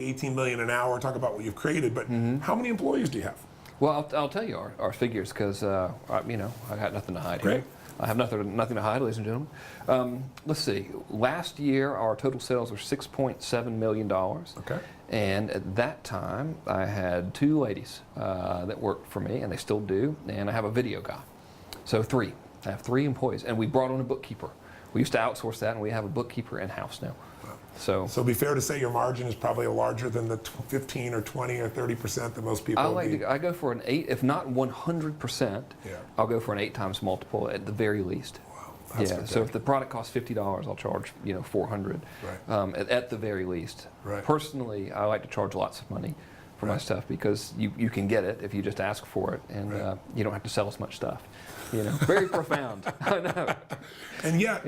18 million an hour, talk about what you've created, but how many employees do you have? Well, I'll tell you our figures because, you know, I got nothing to hide Great. here. I have nothing to hide, ladies and gentlemen. Let's see. Last year, our total sales were $6.7 million. Okay. And at that time, I had 2 ladies that worked for me, and they still do, and I have a video guy. So 3. I have 3 employees, and we brought on a bookkeeper. We used to outsource that, and we have a bookkeeper in-house now. So it'd be fair to say your margin is probably larger than the 15 or 20 or 30% that most people I go for an 8, if not 100%, I'll go for an 8 times multiple at the very least. Wow, that's yeah. So if the product costs $50, I'll charge, you know, $400 at the very least. Right. Personally, I like to charge lots of money for my stuff because you can get it if you just ask for it, and you don't have to sell as much stuff. You know, very profound. I know. And yet,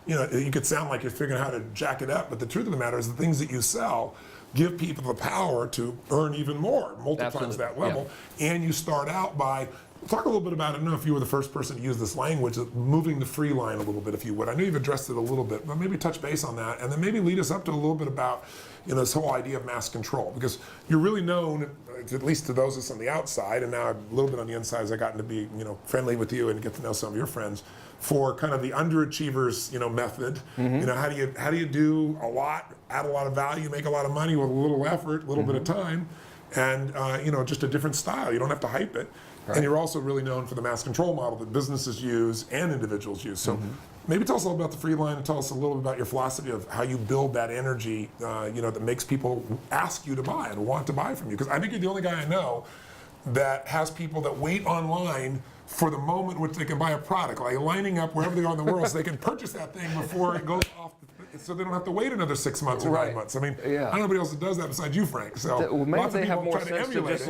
you know, you could sound like you're figuring out how to jack it up, but the truth of the matter is the things that you sell give people the power to earn even more, multiplies that level. And you start out by, talk a little bit about it. I don't know if you were the first person to use this language, of moving the free line a little bit, if you would. I know you've addressed it a little bit, but maybe touch base on that, and then maybe lead us up to a little bit about, you know, this whole idea of mass control, because you're really known, at least to those of us on the outside, and now a little bit on the inside as I've gotten to be, you know, friendly with you and get to know some of your friends, for kind of the underachievers, you know, method. You know, how do you do a lot, add a lot of value, make a lot of money with a little effort, a little bit of time, and you know, just a different style. You don't have to hype it. Right. And you're also really known for the mass control model that businesses use and individuals use. So maybe tell us a little about the free line, and tell us a little bit about your philosophy of how you build that energy, you know, that makes people ask you to buy and want to buy from you. Because I think you're the only guy I know that has people that wait online for the moment which they can buy a product, like lining up wherever they are in the world so they can purchase that thing before it goes off, so they don't have to wait another 6 months or 9 mons. I mean, I don't know anybody else that does that besides you, Frank. So well, maybe they have more sense to just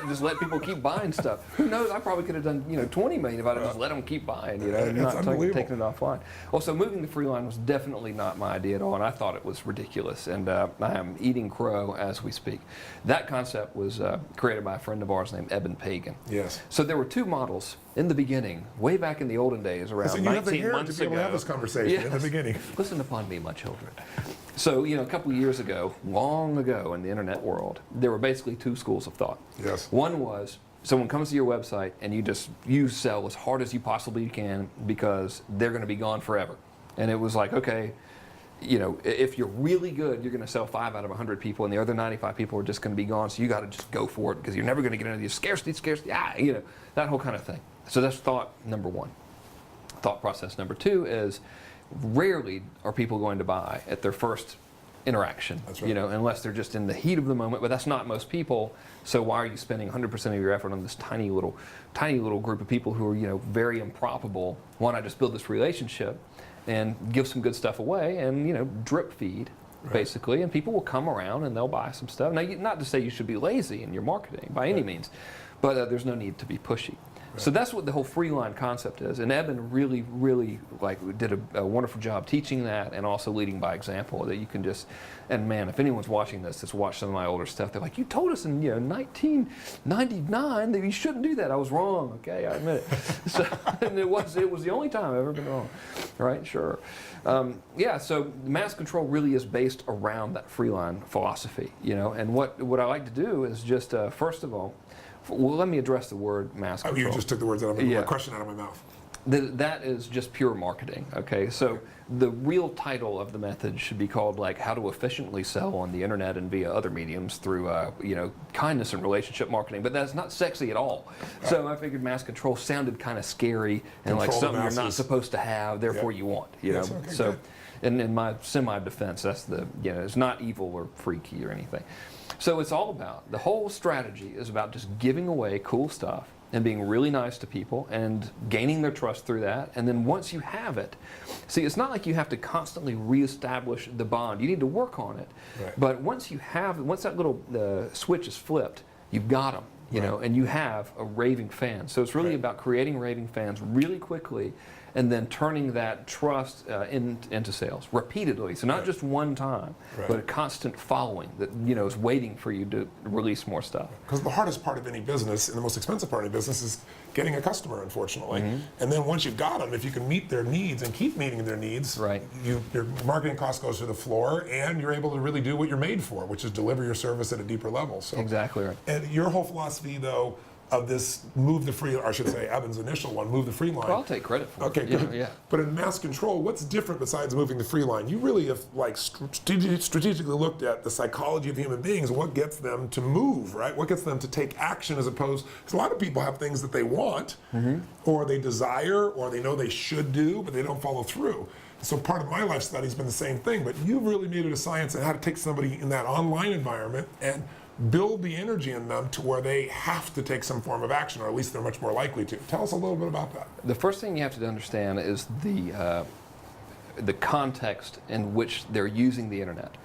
just let people keep buying stuff. Who knows? I probably could have done, you know, 20 million if I'd just let them keep buying, you know, and not taking it offline. Also, moving the free line was definitely not my idea at all, and I thought it was ridiculous. And I am eating crow as we speak. That concept was created by a friend of ours named Eben Pagan. Yes. So there were 2 models in the beginning, way back in the olden days, around 19 months to be able to have this conversation in the beginning. Listen upon me, my children. So, you know, a couple of years ago, long ago in the internet world, there were basically 2 schools of thought. Yes. One was someone comes to your website and you sell as hard as you possibly can because they're going to be gone forever. And it was like, okay, you know, if you're really good, you're going to sell 5 out of 100 people, and the other 95 people are just going to be gone. So you got to just go for it because you're never going to get into the scarcity, you know, that whole kind of thing. So that's thought number 1. Thought process number 2 is rarely are people going to buy at their first interaction. That's right. You know, unless they're just in the heat of the moment. But that's not most people. So why are you spending 100% of your effort on this tiny little group of people who are, you know, very improbable? Why not just build this relationship and give some good stuff away and, you know, drip feed, basically, and people will come around and they'll buy some stuff. Now, not to say you should be lazy in your marketing by any means, but there's no need to be pushy. So that's what the whole free line concept is, and Eben really, really did a wonderful job teaching that, and also leading by example. That you can just, and man, if anyone's watching this that's watched some of my older stuff, they're like, you told us in 1999 that you shouldn't do that. I was wrong. Okay, I admit it. So, and it was the only time I've ever been wrong. Right? Sure. Yeah. So mass control really is based around that free line philosophy. You know, and what I like to do is just first of all. Well, let me address the word mass control. You just took the words out of my question out of my mouth. That is just pure marketing, okay? So the real title of the method should be called like how to efficiently sell on the internet and via other mediums through, you know, kindness and relationship marketing, but that's not sexy at all. So I figured mass control sounded kind of scary and like something you're not supposed to have, therefore you want, you know? Okay, so in my semi-defense, that's you know, it's not evil or freaky or anything. So it's all about, the whole strategy is about just giving away cool stuff and being really nice to people and gaining their trust through that. And then once you have it, see, it's not like you have to constantly reestablish the bond. You need to work on it. Right. But once that little switch is flipped, you've got them, you know, and you have a raving fan. So it's really about creating raving fans really quickly and then turning that trust into sales repeatedly. So not just one time, but a constant following that is waiting for you to release more stuff. Because the hardest part of any business and the most expensive part of business is getting a customer, unfortunately. And then once you've got them, if you can meet their needs and keep meeting their needs, your marketing cost goes to the floor, and you're able to really do what you're made for, which is deliver your service at a deeper level. So exactly right. And your whole philosophy, though, of this move the free, or I should say Evan's initial one, move the free line. Well, I'll take credit for it. Okay, good. Yeah. But in mass control, what's different besides moving the free line? You really have strategically looked at the psychology of human beings, what gets them to move, right? What gets them to take action as opposed, because a lot of people have things that they want, or they desire, or they know they should do, but they don't follow through. So part of my life study has been the same thing, but you've really made it a science on how to take somebody in that online environment and build the energy in them to where they have to take some form of action, or at least they're much more likely to. Tell us a little bit about that. The first thing you have to understand is the context in which they're using the internet.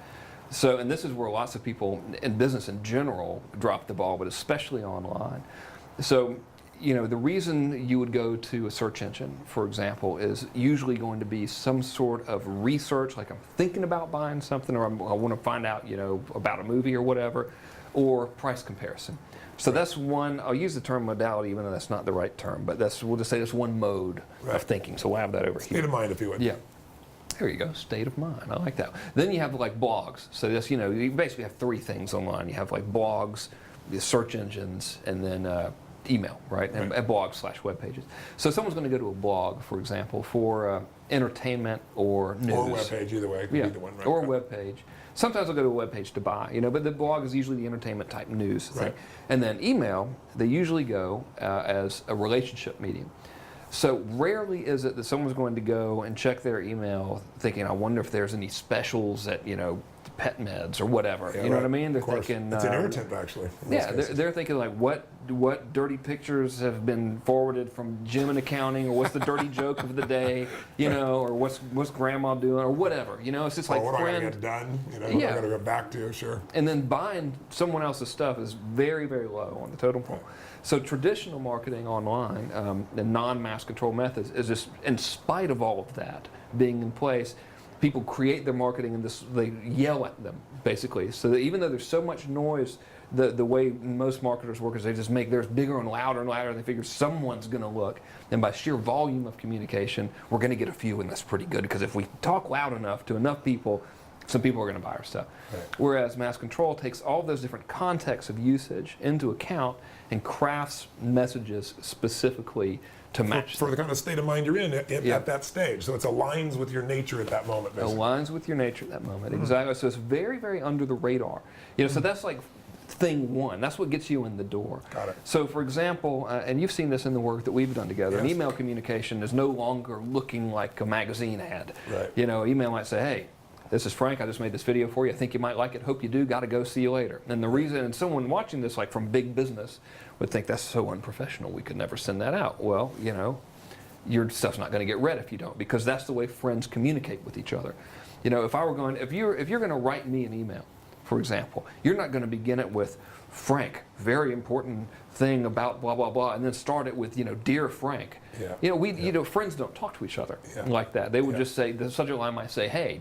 So, and this is where lots of people in business in general drop the ball, but especially online. So, the reason you would go to a search engine, for example, is usually going to be some sort of research, like I'm thinking about buying something, or I want to find out, about a movie or whatever, or price comparison. So that's one, I'll use the term modality, even though that's not the right term, but we'll just say that's one mode of thinking. So we'll have that over here. State of mind, if you would. Yeah. There you go, state of mind. I like that. Then you have like blogs. So that's, you basically have three things online. You have like blogs, the search engines, and then email, right? And blog/web pages. So someone's going to go to a blog, for example, for entertainment or news. Or a web page, either way. It could be the one, right? Or a web page. Sometimes I'll go to a web page to buy, but the blog is usually the entertainment type news thing. And then email, they usually go as a relationship medium. So rarely is it that someone's going to go and check their email thinking, I wonder if there's any specials at, pet meds or whatever. You know what I mean? They're thinking it's an irritant, actually. Yeah, they're thinking like, what dirty pictures have been forwarded from Jim in accounting, or what's the dirty joke of the day, or what's grandma doing, or whatever. It's just like what friend. I gotta get done? What I gotta go back to? Sure. And then buying someone else's stuff is very, very low on the totem pole. So traditional marketing online, the non-mass control methods, is just, in spite of all of that being in place, people create their marketing and they yell at them, basically. So that even though there's so much noise, the way most marketers work is they just make theirs bigger and louder, and they figure someone's going to look. And by sheer volume of communication, we're going to get a few, and that's pretty good, because if we talk loud enough to enough people, some people are going to buy our stuff. Whereas mass control takes all those different contexts of usage into account and crafts messages specifically to match for the kind of state of mind you're in at that stage. So it aligns with your nature at that moment. Basically. Aligns with your nature at that moment, exactly. So it's very, very under the radar. So that's like thing one. That's what gets you in the door. Got it. So for example, and you've seen this in the work that we've done together, an email communication is no longer looking like a magazine ad. Email might say, hey, this is Frank, I just made this video for you. I think you might like it. Hope you do. Got to go. See you later. And the reason, and someone watching this, like from big business, would think that's so unprofessional. We could never send that out. Well, your stuff's not going to get read if you don't, because that's the way friends communicate with each other. If you're going to write me an email, for example, you're not going to begin it with, Frank, very important thing about blah, blah, blah, and then start it with, dear Frank. Friends don't talk to each other like that. They would just say, the subject line might say, hey, ...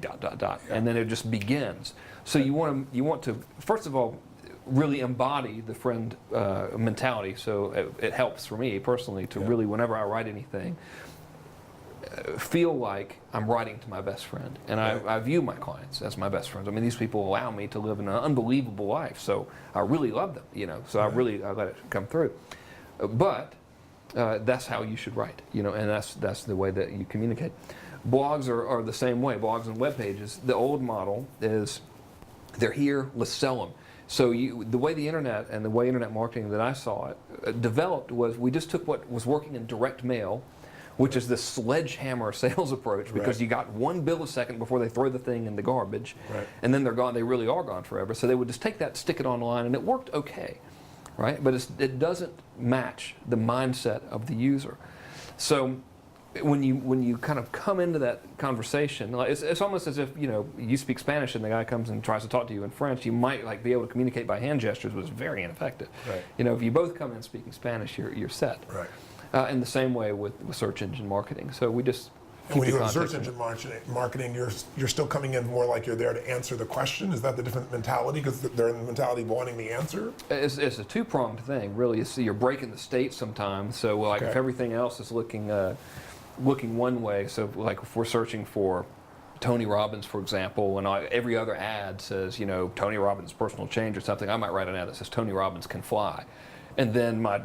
and then it just begins. So you want to, first of all, really embody the friend mentality. So it helps for me personally to really, whenever I write anything, feel like I'm writing to my best friend, and I view my clients as my best friends. I mean, these people allow me to live an unbelievable life, so I really love them, so I let it come through. But that's how you should write, and that's the way that you communicate. Blogs are the same way. Blogs and web pages, the old model is, they're here, let's sell them. So the way the internet and the way internet marketing that I saw it developed was, we just took what was working in direct mail, which is this sledgehammer sales approach, because you got one bill a second before they throw the thing in the garbage, and then they're gone. They really are gone forever. So they would just take that, stick it online, and it worked okay, right? But it doesn't match the mindset of the user. So when you kind of come into that conversation, like it's almost as if you speak Spanish and the guy comes and tries to talk to you in French. You might like be able to communicate by hand gestures, but it's very ineffective. If you both come in speaking Spanish, you're set. In the same way with search engine marketing. So we just and when you go to search engine marketing, you're still coming in more like you're there to answer the question. Is that the different mentality? Because they're in the mentality of wanting the answer? It's a two-pronged thing, really. It's, you're breaking the state sometimes. So like if everything else is looking one way, so like if we're searching for Tony Robbins, for example, and every other ad says, you know, Tony Robbins personal change or something, I might write an ad that says Tony Robbins can fly. And then my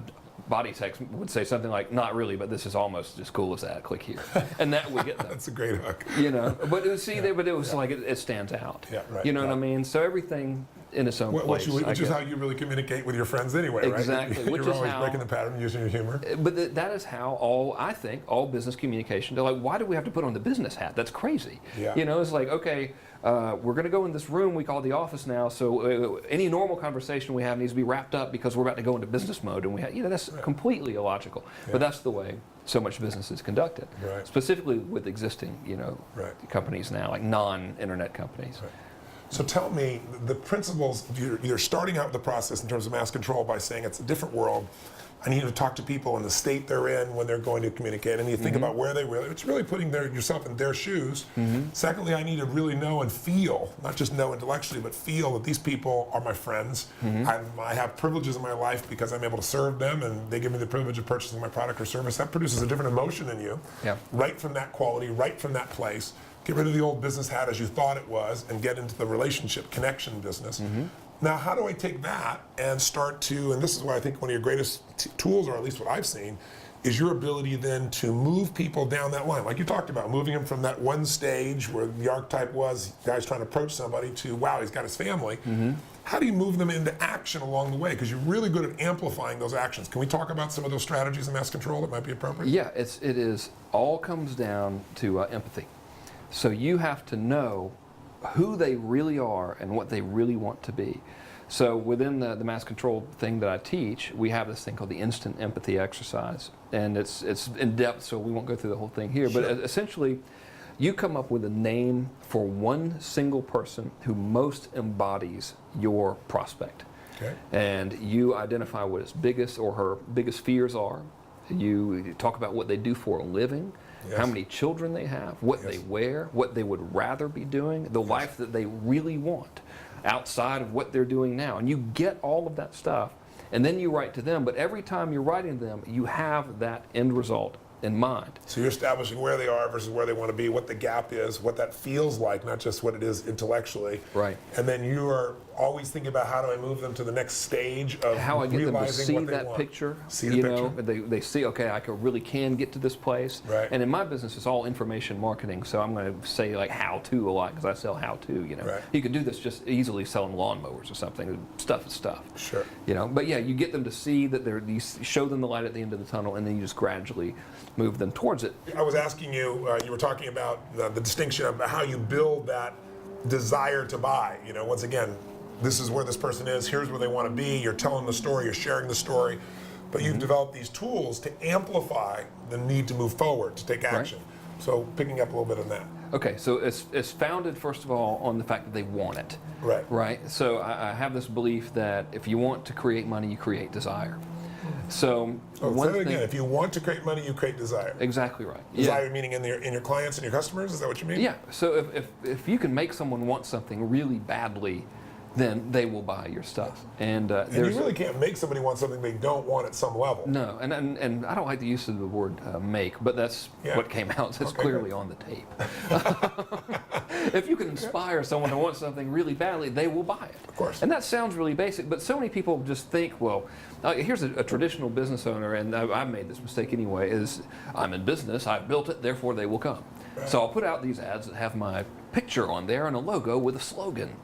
body text would say something like, not really, but this is almost as cool as that, click here. And that would get them. That's a great hook. You know, but it was, but it was like, it stands out. Yeah, right. You know what I mean? So everything in its own place. Which is how you really communicate with your friends anyway, right? Exactly. You're always breaking the pattern using your humor. But that is how I think all business communication, they're like, why do we have to put on the business hat? That's crazy. Yeah. You know, it's like, okay, we're going to go in this room we call the office now, so any normal conversation we have needs to be wrapped up because we're about to go into business mode, and we have, that's completely illogical. Yeah. But that's the way so much business is conducted, specifically with existing, companies now, like non-internet companies. Right. So tell me, the principles, you're starting out the process in terms of mass control by saying it's a different world. I need to talk to people in the state they're in when they're going to communicate. And you think about where they really, it's really putting yourself in their shoes. Secondly, I need to really know and feel, not just know intellectually, but feel that these people are my friends. I have privileges in my life because I'm able to serve them, and they give me the privilege of purchasing my product or service. That produces a different emotion in you, right from that quality, right from that place. Get rid of the old business hat as you thought it was and get into the relationship connection business. Now, how do I take that and start to, and this is why I think one of your greatest tools, or at least what I've seen, is your ability then to move people down that line. Like you talked about, moving them from that one stage where the archetype was guys trying to approach somebody to, wow, he's got his family. How do you move them into action along the way? Because you're really good at amplifying those actions. Can we talk about some of those strategies in mass control that might be appropriate? Yeah, all comes down to empathy. So you have to know who they really are and what they really want to be. So within the mass control thing that I teach, we have this thing called the instant empathy exercise. And it's in depth, so we won't go through the whole thing here. But essentially, you come up with a name for one single person who most embodies your prospect. And you identify what his biggest or her biggest fears are. You talk about what they do for a living. How many children they have, what they wear, what they would rather be doing, the life that they really want outside of what they're doing now. And you get all of that stuff, and then you write to them. But every time you're writing to them, you have that end result in mind. So you're establishing where they are versus where they want to be, what the gap is, what that feels like, not just what it is intellectually. Right. And then you are always thinking about how do I move them to the next stage of how I get them to see that want. picture. See the picture. They see, okay, I really can get to this place. Right. And in my business, it's all information marketing, so I'm going to say like how to a lot because I sell how to. Right. You can do this just easily selling lawnmowers or something. Stuff is stuff. Sure. But yeah, you get them to see that you show them the light at the end of the tunnel, and then you just gradually move them towards it. I was asking you, you were talking about the distinction of how you build that desire to buy. Once again, this is where this person is, here's where they want to be, you're telling the story, you're sharing the story, but you've developed these tools to amplify the need to move forward, to take action. Right. So picking up a little bit on that. Okay, so it's founded, first of all, on the fact that they want it. Right. Right? So I have this belief that if you want to create money, you create desire. So one thing, again, if you want to create money, you create desire. Exactly right. Desire meaning in your clients and your customers. Is that what you mean? Yeah. So if you can make someone want something really badly, then they will buy your stuff. And you really can't make somebody want something they don't want at some level. No, and I don't like the use of the word make, but that's what came out. It's clearly on the tape. If you can inspire someone to want something really badly, they will buy it. Of course. And that sounds really basic, but so many people just think, well, here's a traditional business owner, and I've made this mistake anyway, is I'm in business, I've built it, therefore they will come. Right. So I'll put out these ads that have my picture on there and a logo with a slogan.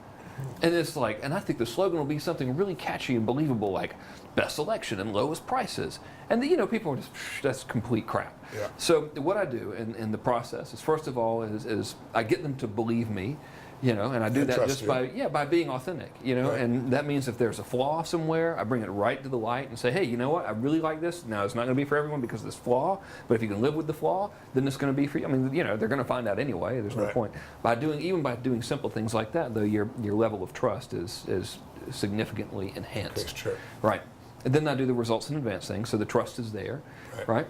And it's like, and I think the slogan will be something really catchy and believable, like best selection and lowest prices. And people are just, that's complete crap. Yeah. So what I do in the process is, first of all, is I get them to believe me, and I do that just by being authentic, Right. And that means if there's a flaw somewhere, I bring it right to the light and say, hey, you know what, I really like this. Now, it's not going to be for everyone because of this flaw, but if you can live with the flaw, then it's going to be for you. I mean, they're going to find out anyway. There's no point. By doing simple things like that, though, your level of trust is significantly enhanced. That's true. Right. And then I do the results in advance thing, so the trust is there, right?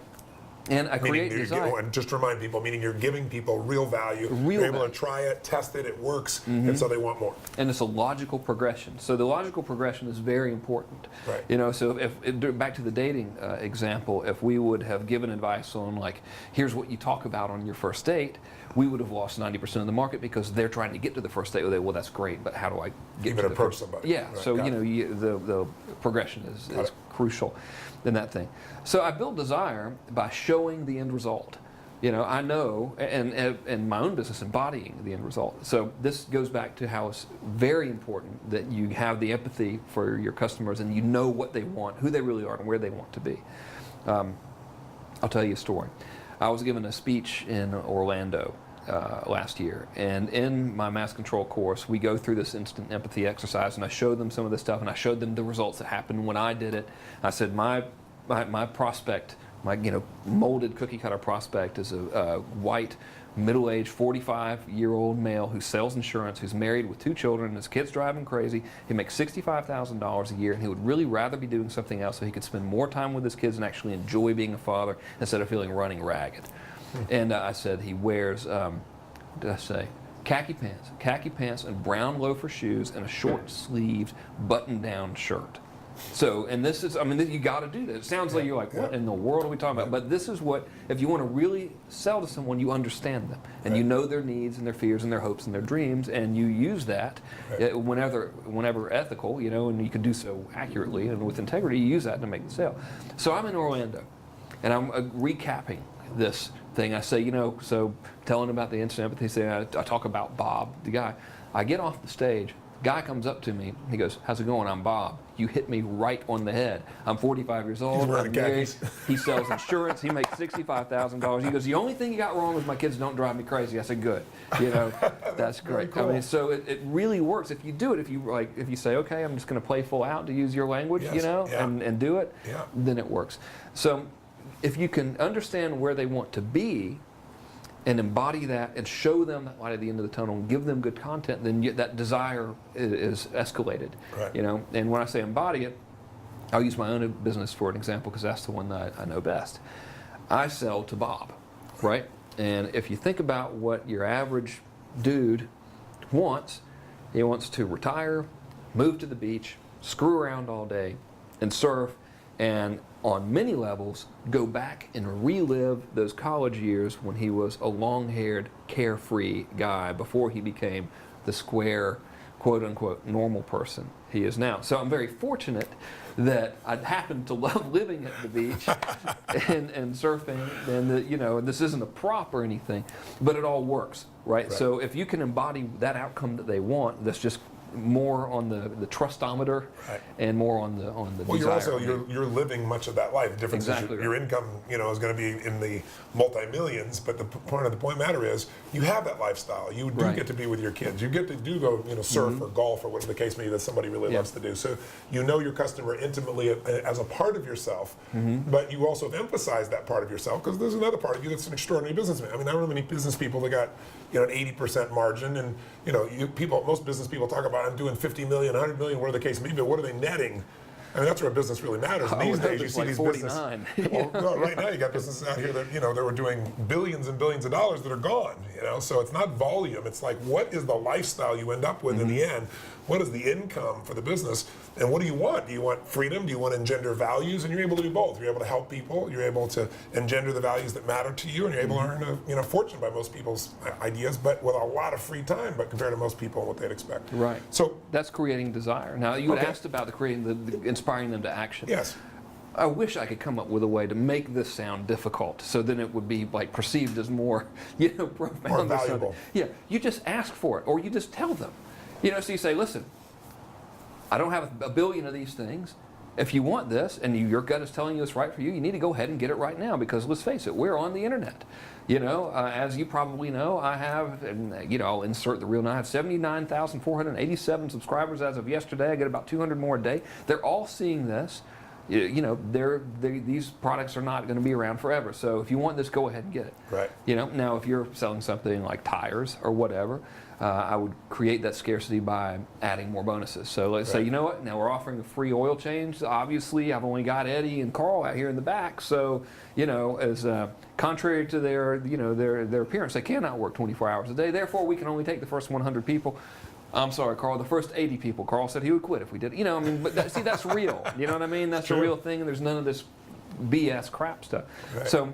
And I create desire. And just to remind people, meaning you're giving people real value. You're able to try it, test it, it works, and so they want more. And it's a logical progression. So the logical progression is very important. Right. You know, so if back to the dating example, if we would have given advice on like, here's what you talk about on your first date, we would have lost 90% of the market because they're trying to get to the first date. Well, that's great, but how do I get Even to the approach first? somebody. Yeah. Right, So the progression is crucial in that thing. So I build desire by showing the end result. You know, I know, and in my own business, embodying the end result. So this goes back to how it's very important that you have the empathy for your customers and you know what they want, who they really are, and where they want to be. I'll tell you a story. I was given a speech in Orlando last year, and in my mass control course, we go through this instant empathy exercise, and I showed them some of this stuff, and I showed them the results that happened when I did it. I said, my prospect, my molded cookie cutter prospect, is a white, middle-aged, 45-year-old male who sells insurance, who's married with 2 children, his kids drive him crazy. He makes $65,000 a year, and he would really rather be doing something else so he could spend more time with his kids and actually enjoy being a father instead of feeling running ragged. And I said he wears, did I say, khaki pants and brown loafer shoes and a short-sleeved button-down shirt. So, and this is, I mean, you got to do this. It sounds like you're like, what in the world are we talking about? But this is what, if you want to really sell to someone, you understand them. And you know their needs and their fears and their hopes and their dreams, and you use that whenever ethical, and you can do so accurately and with integrity, you use that to make the sale. So I'm in Orlando, and I'm recapping this thing. I say, so telling about the instant empathy thing, I talk about Bob, the guy. I get off the stage. Guy comes up to me. He goes, "How's it going? I'm Bob. You hit me right on the head. I'm 45 years old. I'm married. He sells insurance. He makes $65,000. He goes, the only thing you got wrong is my kids don't drive me crazy." I said, "Good. That's great." Cool. I mean, so it really works if you do it. If you say, "Okay, I'm just going to play full out," to use your language, and do it, then it works. So if you can understand where they want to be and embody that and show them that light at the end of the tunnel and give them good content, then that desire is escalated. Right. And when I say embody it, I'll use my own business for an example because that's the one that I know best. I sell to Bob, right? And if you think about what your average dude wants, he wants to retire, move to the beach, screw around all day, and surf, and on many levels, go back and relive those college years when he was a long-haired, carefree guy before he became the square, quote-unquote, normal person he is now. So I'm very fortunate that I happen to love living at the beach and surfing, and this isn't a prop or anything, but it all works, right? So if you can embody that outcome that they want, that's just more on the trustometer and more on the well, desire. you're living much of that life. The difference is your income, is going to be in the multi-millions, but the point matter is you have that lifestyle. You do get to be with your kids. You get to go surf or golf or whatever the case may be that somebody really loves to do. So you know your customer intimately as a part of yourself, but you also have emphasized that part of yourself because there's another part of you that's an extraordinary businessman. I mean, I don't know many business people that got an 80% margin, and most business people talk about, I'm doing 50 million, 100 million, whatever the case may be, but what are they netting? I mean, that's where business really matters. And these days, you see these businesses. Well, right now, you got businesses out here that they were doing billions and billions of dollars that are gone. So it's not volume. It's like, what is the lifestyle you end up with in the end? What is the income for the business? And what do you want? Do you want freedom? Do you want to engender values? And you're able to do both. You're able to help people. You're able to engender the values that matter to you, and you're able to earn a fortune by most people's ideas, but with a lot of free time. But compared to most people, and what they'd expect. Right. So that's creating desire. Now you had asked about the inspiring them to action. Yes. I wish I could come up with a way to make this sound difficult, so then it would be like perceived as more, profound, more valuable. Yeah. You just ask for it, or you just tell them. So you say, listen, I don't have a billion of these things. If you want this, and your gut is telling you it's right for you, you need to go ahead and get it right now, because let's face it, we're on the internet. As you probably know, I have, and I'll insert the real now, I have 79,487 subscribers as of yesterday. I get about 200 more a day. They're all seeing this. you know, these products are not going to be around forever. So if you want this, go ahead and get it. Right. You know, now if you're selling something like tires or whatever, I would create that scarcity by adding more bonuses. So let's say, you know what, now we're offering a free oil change. Obviously, I've only got Eddie and Carl out here in the back. So, you know, as contrary to their, you know, their appearance, they cannot work 24 hours a day. Therefore, we can only take the first 100 people. I'm sorry, Carl, the first 80 people. Carl said he would quit if we did. You know, I mean, but see, that's real. You know what I mean? That's a real thing, and there's none of this BS crap stuff. Right. So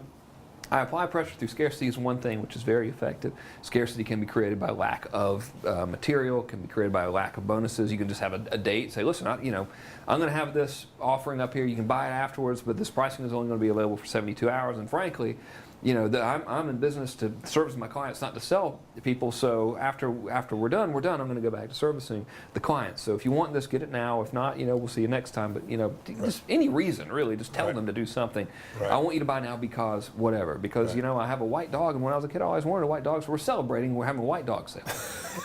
I apply pressure through scarcity is one thing which is very effective. Scarcity can be created by lack of material, can be created by a lack of bonuses. You can just have a date, say, listen, I'm going to have this offering up here. You can buy it afterwards, but this pricing is only going to be available for 72 hours. And frankly, you know, I'm in business to service my clients, not to sell people. So after we're done. I'm going to go back to servicing the clients. So if you want this, get it now. If not, you know, we'll see you next time. But, you know, just any reason, really, just tell them to do something. I want you to buy now because whatever. Because, you know, I have a white dog, and when I was a kid, I always wanted a white dog, so we're celebrating. We're having a white dog sale.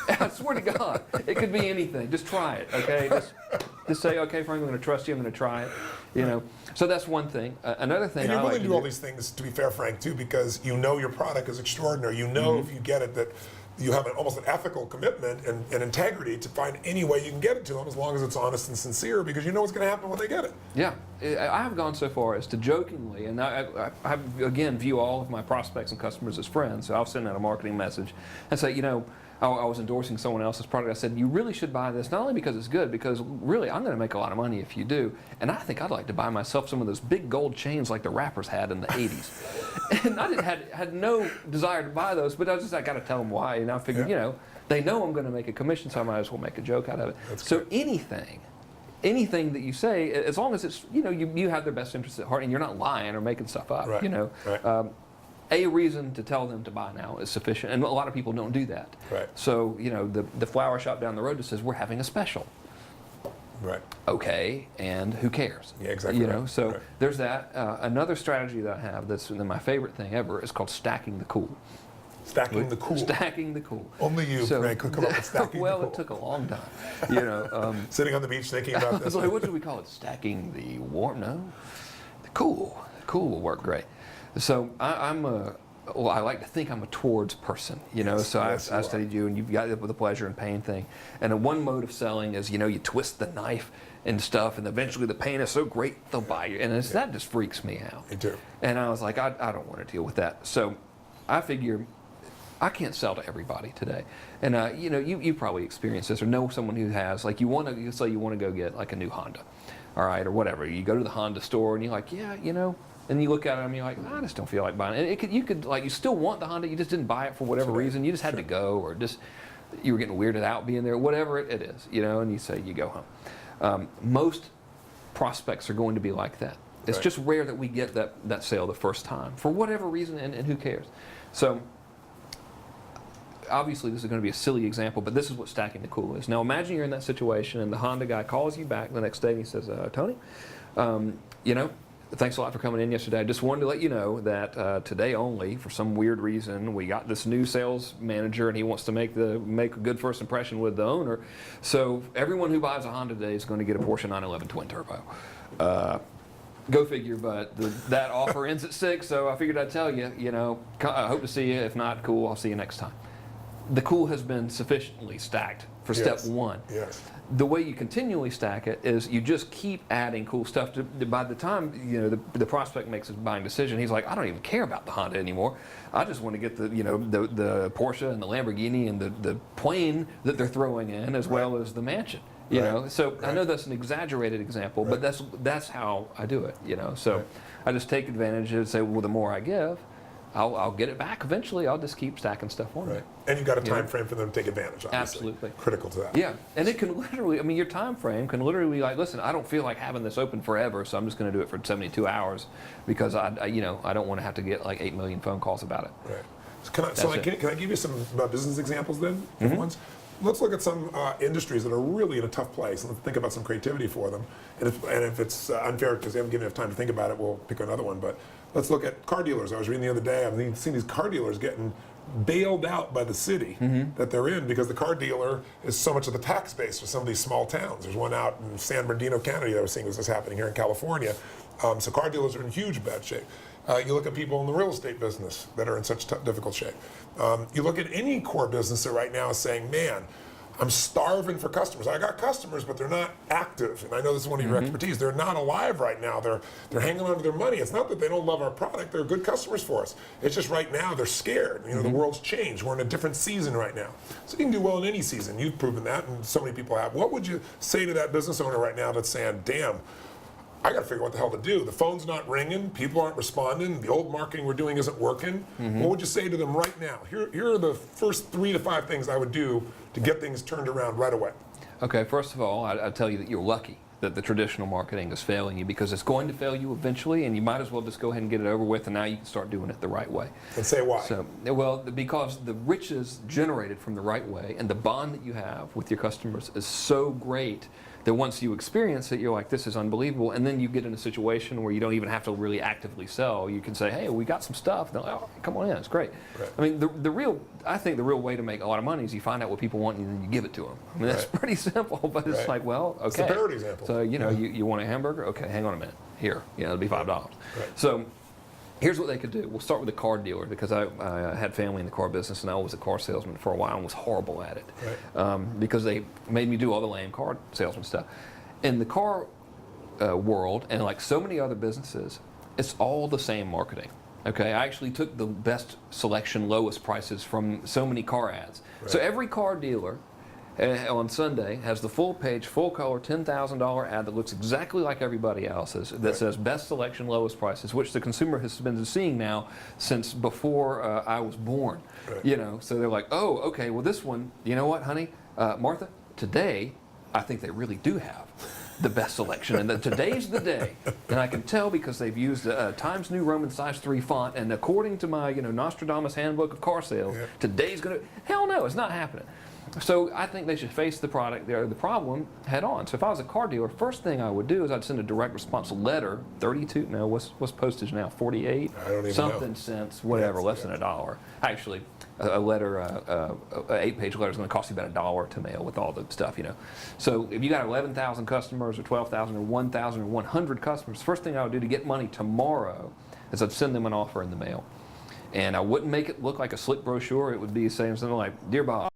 I swear to God, it could be anything. Just try it, okay? Just say, okay, Frank, I'm going to trust you. I'm going to try it. You know, so that's one thing. Another thing, and you're I willing like to do all these things, to be fair, Frank, too, because you know your product is extraordinary. You know if you get it that you have almost an ethical commitment and integrity to find any way you can get it to them, as long as it's honest and sincere, because you know what's going to happen when they get it. Yeah, I have gone so far as to jokingly, and I again view all of my prospects and customers as friends, so I'll send out a marketing message and say, you know, I was endorsing someone else's product. I said, you really should buy this, not only because it's good, because really I'm going to make a lot of money if you do. And I think I'd like to buy myself some of those big gold chains like the rappers had in the 80s. And I had no desire to buy those, but I got to tell them why. And I figured, you know, they know I'm going to make a commission, so I might as well make a joke out of it. So anything that you say, as long as it's, you know, you have their best interests at heart and you're not lying or making stuff up, you know. A reason to tell them to buy now is sufficient, and a lot of people don't do that. So, you know, the flower shop down the road just says, we're having a special. Okay, and who cares? Yeah, exactly. You know, so there's that. Another strategy that I have that's my favorite thing ever is called stacking the cool. Stacking the cool. Stacking the cool. Only you, Frank, could come up with stacking the cool. Well, it took a long time. You know, sitting on the beach thinking about this. Like, what do we call it? Stacking the warm? No, the cool. The cool will work great. So I like to think I'm a towards person, you know, so I studied you, and you've got the pleasure and pain thing. And one mode of selling is, you know, you twist the knife and stuff, and eventually the pain is so great, they'll buy you. And that just freaks me out. Me too. And I was like, I don't want to deal with that. So I figure I can't sell to everybody today. And, you know, you probably experienced this or know someone who has, like, you say you want to go get like a new Honda, all right, or whatever. You go to the Honda store and you're like, yeah, you know, and you look at it and you're like, I just don't feel like buying it. And you still want the Honda, you just didn't buy it for whatever reason. You just had to go, or just you were getting weirded out being there, whatever it is, you know, and you say you go home. Most prospects are going to be like that. It's just rare that we get that sale the first time for whatever reason, and who cares? So obviously this is going to be a silly example, but this is what stacking the cool is. Now imagine you're in that situation and the Honda guy calls you back the next day and he says, Tony, you know, thanks a lot for coming in yesterday. I just wanted to let you know that today only, for some weird reason, we got this new sales manager and he wants to make a good first impression with the owner. So everyone who buys a Honda today is going to get a Porsche 911 Twin Turbo. Go figure, but that offer ends at 6, so I figured I'd tell you, you know, I hope to see you. If not, cool, I'll see you next time. The cool has been sufficiently stacked for step one. The way you continually stack it is you just keep adding cool stuff. By the time, you know, the prospect makes a buying decision, he's like, I don't even care about the Honda anymore. I just want to get the Porsche and the Lamborghini and the plane that they're throwing in, as well as the mansion. You know, so I know that's an exaggerated example, but that's how I do it. You know, so I just take advantage and say, well, the more I give, I'll get it back eventually. I'll just keep stacking stuff on there. And you've got a time frame for them to take advantage, obviously. Absolutely. Critical to that. Yeah, and it can literally, I mean, your time frame can literally be like, listen, I don't feel like having this open forever, so I'm just going to do it for 72 hours because I don't want to have to get like 8 million phone calls about it. So can I give you some business examples then? Ones? Let's look at some industries that are really in a tough place, and let's think about some creativity for them. And if it's unfair because they haven't given enough time to think about it, we'll pick another one. But let's look at car dealers. I was reading the other day, I've seen these car dealers getting bailed out by the city that they're in because the car dealer is so much of the tax base for some of these small towns. There's one out in San Bernardino County I was seeing was this happening here in California. So car dealers are in huge bad shape. You look at people in the real estate business that are in such difficult shape. You look at any core business that right now is saying, man, I'm starving for customers. I got customers, but they're not active. And I know this is one of your expertise. They're not alive right now. They're hanging on to their money. It's not that they don't love our product. They're good customers for us. It's just right now they're scared. You know, the world's changed. We're in a different season right now. So you can do well in any season. You've proven that, and so many people have. What would you say to that business owner right now that's saying, damn, I got to figure out what the hell to do. The phone's not ringing. People aren't responding. The old marketing we're doing isn't working. What would you say to them right now? Here are the first 3 to 5 things I would do to get things turned around right away. Okay, first of all, I'd tell you that you're lucky that the traditional marketing is failing you, because it's going to fail you eventually, and you might as well just go ahead and get it over with, and now you can start doing it the right way. And say why? So, well, because the riches generated from the right way and the bond that you have with your customers is so great that once you experience it, you're like, this is unbelievable. And then you get in a situation where you don't even have to really actively sell. You can say, hey, we got some stuff. And they're like, oh, come on in, it's great. Right. I mean, I think the real way to make a lot of money is you find out what people want and then you give it to them. I mean, that's pretty simple, but it's like, well, okay. It's a parody example. So, you know, you want a hamburger? Okay, hang on a minute. Here, it'll be $5. Right. So here's what they could do. We'll start with the car dealer, because I had family in the car business, and I was a car salesman for a while and was horrible at it. Right. Because they made me do all the lame car salesman stuff. In the car world, and like so many other businesses, it's all the same marketing. Okay, I actually took the best selection, lowest prices from so many car ads. Right. So every car dealer on Sunday has the full page, full color, $10,000 ad that looks exactly like everybody else's, that says best selection, lowest prices, which the consumer has been seeing now since before I was born. Right. You know, so they're like, oh, okay, well this one, you know what, honey, Martha, today I think they really do have the best selection, and today's the day. And I can tell because they've used Times New Roman size 3 font, and according to my Nostradamus handbook of car sales, today's gonna, hell no, it's not happening. So I think they should face the problem head on. So if I was a car dealer, first thing I would do is I'd send a direct response letter, 32, no, what's postage now, 48? I don't even something know. Cents, whatever, less than $1. Actually, a letter, an 8-page letter is going to cost you about $1 to mail with all the stuff, So if you got 11,000 customers or 12,000 or 1,000 or 100 customers, first thing I would do to get money tomorrow is I'd send them an offer in the mail. And I wouldn't make it look like a slick brochure. It would be saying something like, Dear Bob,